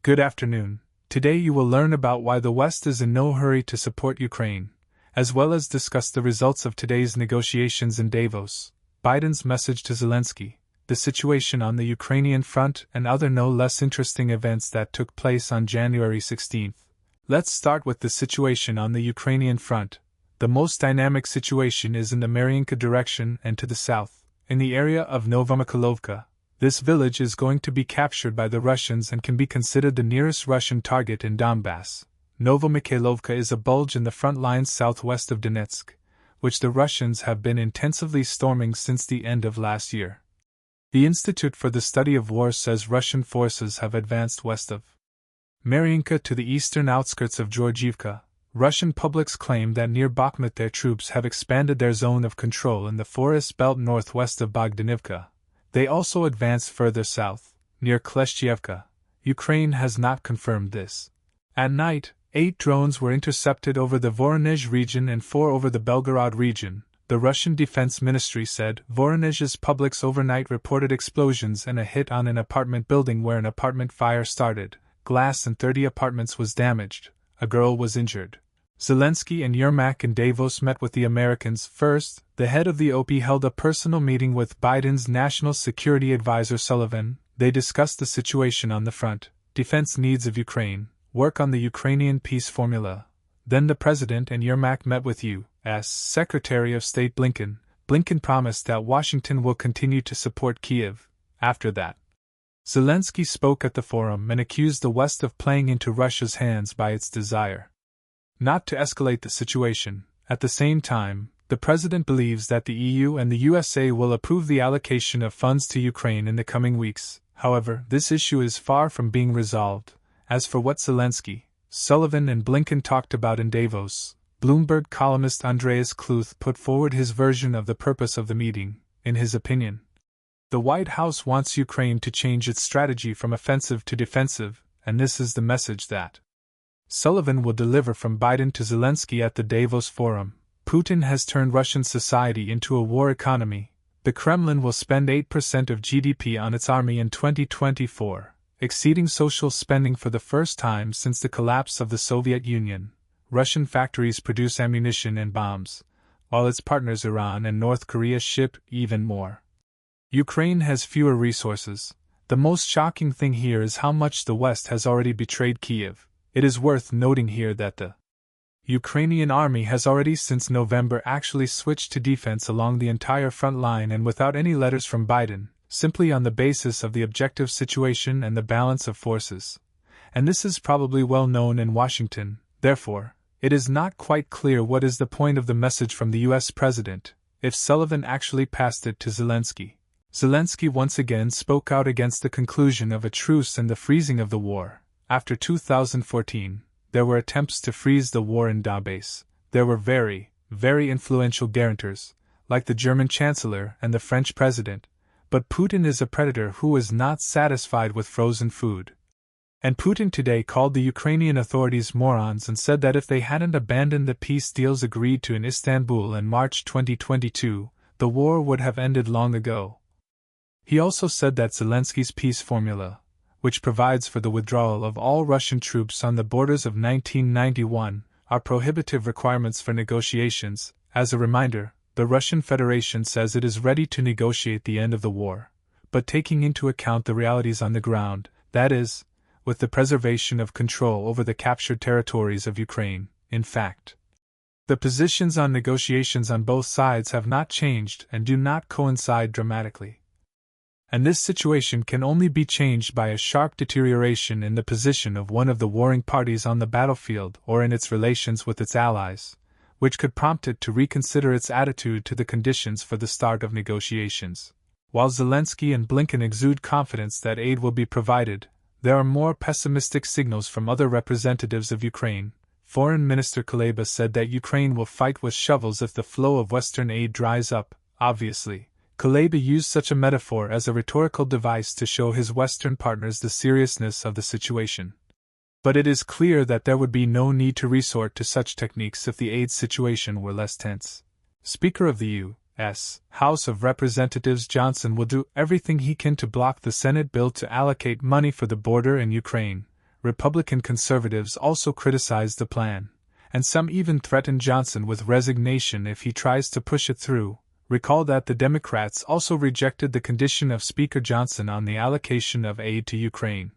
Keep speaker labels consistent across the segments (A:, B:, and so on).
A: Good afternoon. Today you will learn about why the West is in no hurry to support Ukraine, as well as discuss the results of today's negotiations in Davos, Biden's message to Zelensky, the situation on the Ukrainian front, and other no less interesting events that took place on January 16. Let's start with the situation on the Ukrainian front. The most dynamic situation is in the Mariinka direction and to the south, in the area of Novomikhailovka. This village is going to be captured by the Russians and can be considered the nearest Russian target in Donbass. Novomikhailovka is a bulge in the front lines southwest of Donetsk, which the Russians have been intensively storming since the end of last year. The Institute for the Study of War says Russian forces have advanced west of Mariinka to the eastern outskirts of Georgievka. Russian publics claim that near Bakhmut their troops have expanded their zone of control in the forest belt northwest of Bogdanivka. They also advanced further south, near Kleshchievka. Ukraine has not confirmed this. At night, 8 drones were intercepted over the Voronezh region and 4 over the Belgorod region, the Russian Defense Ministry said. Voronezh's publics overnight reported explosions and a hit on an apartment building where an apartment fire started. Glass in 30 apartments was damaged. A girl was injured. Zelensky and Yermak in Davos met with the Americans. First, the head of the OP held a personal meeting with Biden's National Security Advisor Sullivan. They discussed the situation on the front, defense needs of Ukraine, work on the Ukrainian peace formula. Then the President and Yermak met with U.S. Secretary of State Blinken. Blinken promised that Washington will continue to support Kyiv. After that, Zelensky spoke at the forum and accused the West of playing into Russia's hands by its desire not to escalate the situation. At the same time, the President believes that the EU and the USA will approve the allocation of funds to Ukraine in the coming weeks. However, this issue is far from being resolved. As for what Zelensky, Sullivan and Blinken talked about in Davos, Bloomberg columnist Andreas Kluth put forward his version of the purpose of the meeting. In his opinion, the White House wants Ukraine to change its strategy from offensive to defensive, and this is the message that Sullivan will deliver from Biden to Zelensky at the Davos Forum. Putin has turned Russian society into a war economy. The Kremlin will spend 8% of GDP on its army in 2024, exceeding social spending for the first time since the collapse of the Soviet Union. Russian factories produce ammunition and bombs, while its partners Iran and North Korea ship even more. Ukraine has fewer resources. The most shocking thing here is how much the West has already betrayed Kyiv. It is worth noting here that the Ukrainian army has already since November actually switched to defense along the entire front line and without any letters from Biden, simply on the basis of the objective situation and the balance of forces. And this is probably well known in Washington. Therefore, it is not quite clear what is the point of the message from the US President, if Sullivan actually passed it to Zelensky. Zelensky once again spoke out against the conclusion of a truce and the freezing of the war. After 2014, there were attempts to freeze the war in Donbass. There were very, very influential guarantors, like the German Chancellor and the French President, but Putin is a predator who is not satisfied with frozen food. And Putin today called the Ukrainian authorities morons and said that if they hadn't abandoned the peace deals agreed to in Istanbul in March 2022, the war would have ended long ago. He also said that Zelensky's peace formula, which provides for the withdrawal of all Russian troops on the borders of 1991, are prohibitive requirements for negotiations. As a reminder, the Russian Federation says it is ready to negotiate the end of the war, but taking into account the realities on the ground, that is, with the preservation of control over the captured territories of Ukraine. In fact, the positions on negotiations on both sides have not changed and do not coincide dramatically. And this situation can only be changed by a sharp deterioration in the position of one of the warring parties on the battlefield or in its relations with its allies, which could prompt it to reconsider its attitude to the conditions for the start of negotiations. While Zelensky and Blinken exude confidence that aid will be provided, there are more pessimistic signals from other representatives of Ukraine. Foreign Minister Kuleba said that Ukraine will fight with shovels if the flow of Western aid dries up. Obviously, Kuleba used such a metaphor as a rhetorical device to show his Western partners the seriousness of the situation. But it is clear that there would be no need to resort to such techniques if the aid situation were less tense. Speaker of the U.S. House of Representatives Johnson will do everything he can to block the Senate bill to allocate money for the border in Ukraine. Republican conservatives also criticized the plan, and some even threatened Johnson with resignation if he tries to push it through. Recall that the Democrats also rejected the condition of Speaker Johnson on the allocation of aid to Ukraine.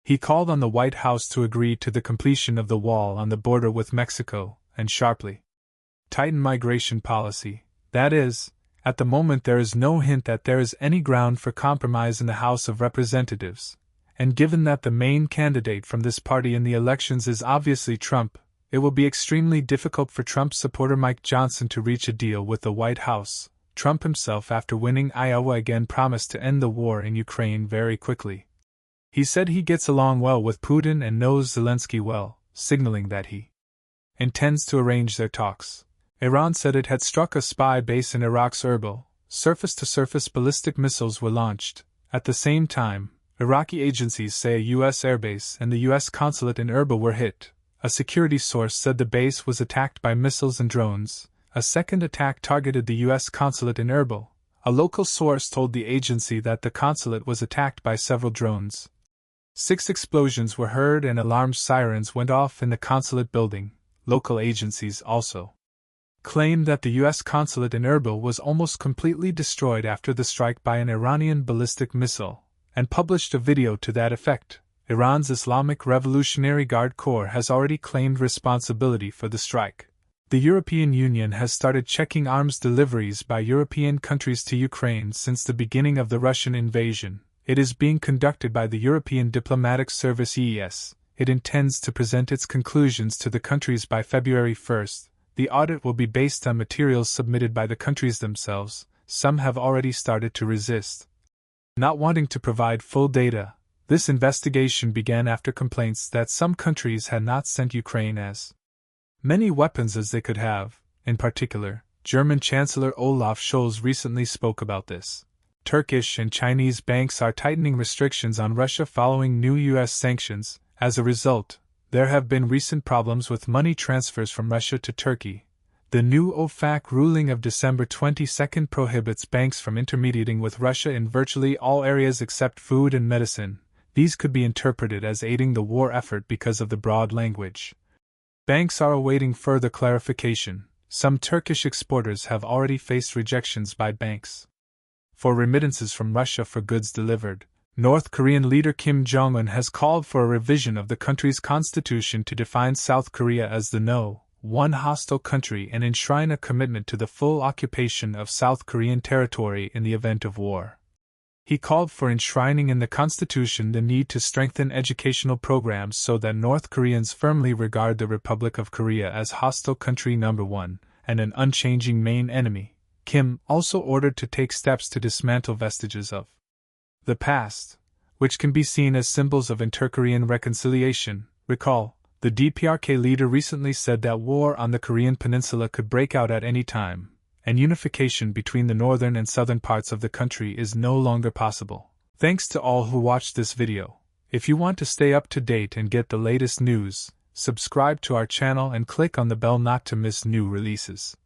A: He called on the White House to agree to the completion of the wall on the border with Mexico, and sharply tighten migration policy. That is, at the moment there is no hint that there is any ground for compromise in the House of Representatives, and given that the main candidate from this party in the elections is obviously Trump, it will be extremely difficult for Trump supporter Mike Johnson to reach a deal with the White House. Trump himself, after winning Iowa again, promised to end the war in Ukraine very quickly. He said he gets along well with Putin and knows Zelensky well, signaling that he intends to arrange their talks. Iran said it had struck a spy base in Iraq's Erbil. Surface-to-surface ballistic missiles were launched. At the same time, Iraqi agencies say a U.S. airbase and the U.S. consulate in Erbil were hit. A security source said the base was attacked by missiles and drones. A second attack targeted the U.S. consulate in Erbil. A local source told the agency that the consulate was attacked by several drones. 6 explosions were heard and alarm sirens went off in the consulate building. Local agencies also claimed that the U.S. consulate in Erbil was almost completely destroyed after the strike by an Iranian ballistic missile, and published a video to that effect. Iran's Islamic Revolutionary Guard Corps has already claimed responsibility for the strike. The European Union has started checking arms deliveries by European countries to Ukraine since the beginning of the Russian invasion. It is being conducted by the European Diplomatic Service (EES). It intends to present its conclusions to the countries by February 1st. The audit will be based on materials submitted by the countries themselves. Some have already started to resist, not wanting to provide full data. This investigation began after complaints that some countries had not sent Ukraine as many weapons as they could have. In particular, German Chancellor Olaf Scholz recently spoke about this. Turkish and Chinese banks are tightening restrictions on Russia following new U.S. sanctions. As a result, there have been recent problems with money transfers from Russia to Turkey. The new OFAC ruling of December 22 prohibits banks from intermediating with Russia in virtually all areas except food and medicine. These could be interpreted as aiding the war effort because of the broad language. Banks are awaiting further clarification. Some Turkish exporters have already faced rejections by banks for remittances from Russia for goods delivered. North Korean leader Kim Jong-un has called for a revision of the country's constitution to define South Korea as the No. 1 hostile country and enshrine a commitment to the full occupation of South Korean territory in the event of war. He called for enshrining in the constitution the need to strengthen educational programs so that North Koreans firmly regard the Republic of Korea as hostile country number 1 and an unchanging main enemy. Kim also ordered to take steps to dismantle vestiges of the past, which can be seen as symbols of inter-Korean reconciliation. Recall, the DPRK leader recently said that war on the Korean peninsula could break out at any time, and unification between the northern and southern parts of the country is no longer possible. Thanks to all who watched this video. If you want to stay up to date and get the latest news, subscribe to our channel and click on the bell not to miss new releases.